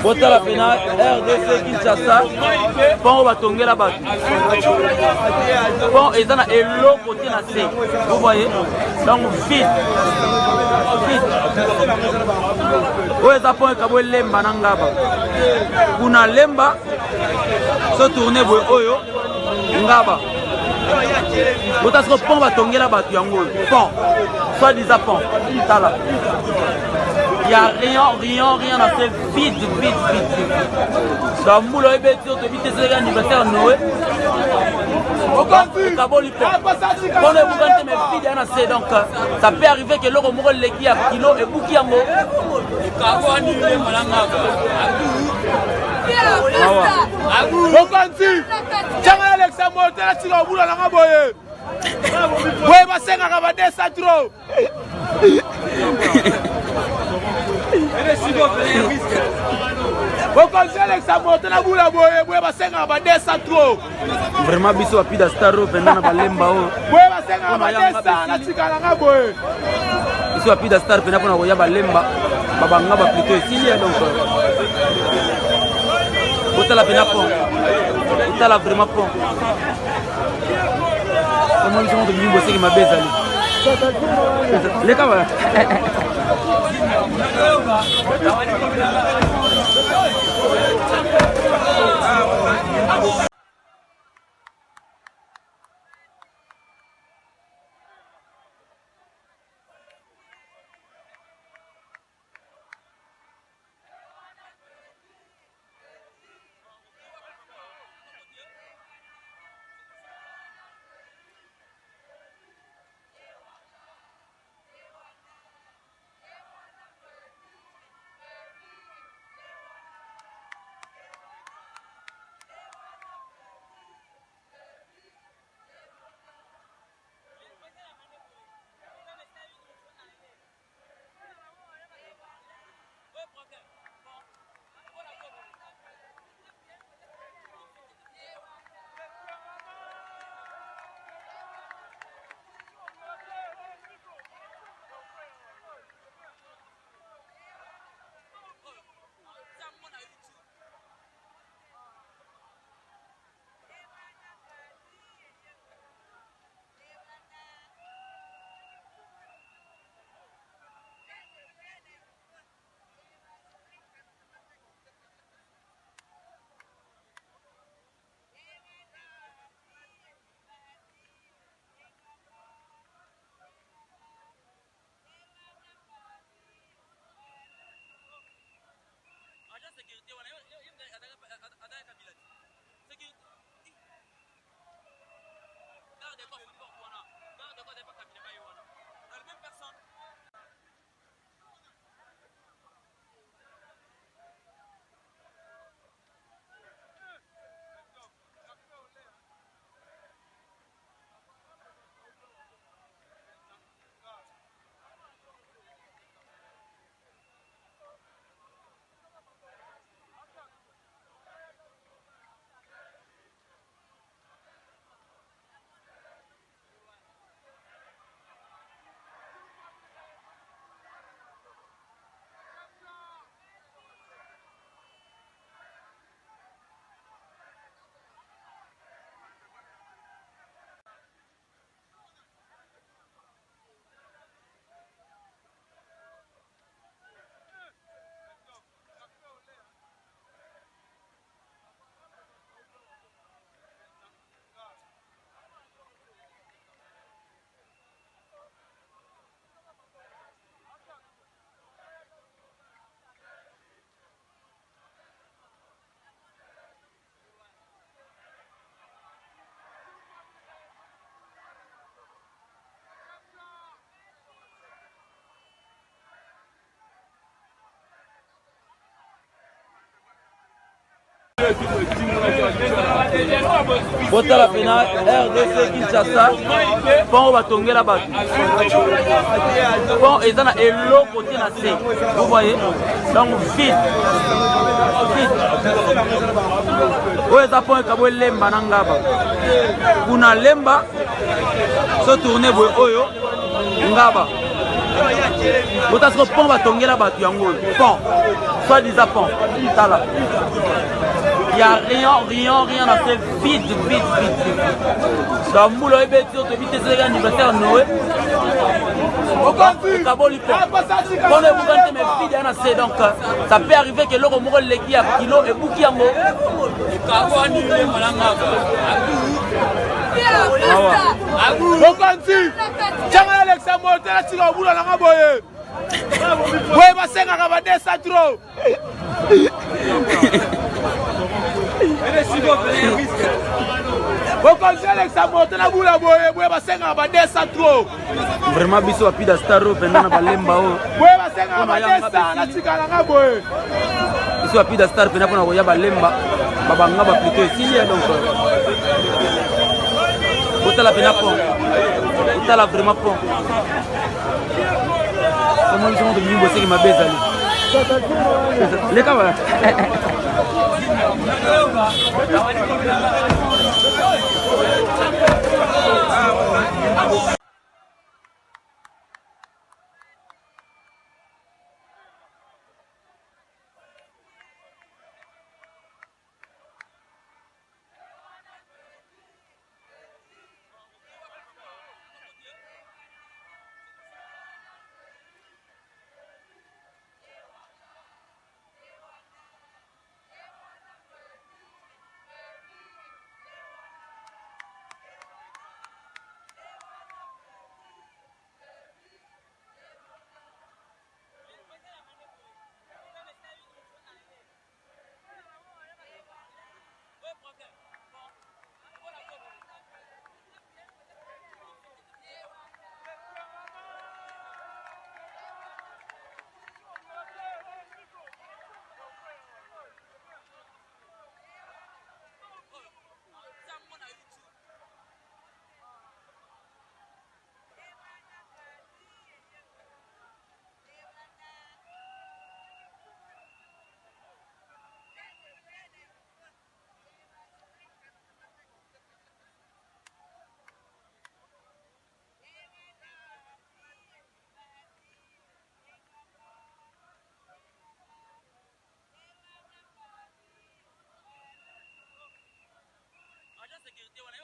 Botala pena RDC Kinshasa pont batongela bato pont ezana elo côté na C vous voyez donc vite oyo eza pont ekabo lemba na ngaba kuna lemba so tourne boye oyo ngaba parce que pont batongela bato yango pont soit disant pont tala. Il n'y a rien à faire vite. Dans le moulin, il y a un anniversaire Noé. Donc, ça peut arriver que l'homme mourra les qui a kilo et bouki en haut. Vraiment biso api da staro pendant na balemba o biso api da star pendant na koya balemba babanga ba plutôt ici donc botala pena pont botala vraiment pont comment ils sont devenus bosser qui m'a bezali les camarades. Botala pena RDC Kinshasa pont batongela bato pont ezana elo côté na C vous voyez donc vite oyo eza pont ekabo lemba na ngaba kuna lemba so tourne boye oyo ngaba Parce que pont va tomber là-bas, pont, soit disant pont, là. Il n'y a rien à faire vite. Dans le moulin, il y a des anniversaire Noé. Donc, ça peut arriver que l'eau mourra les qui a kilo et bouki en haut. Vraiment biso apida staro pendant balemba o biso apida star pendant pour na balemba babanga ba plutôt ici donc otala pendant pont otala vraiment pont comment ils sont de mimbo c'est qui m'a bezali les gars sécurité,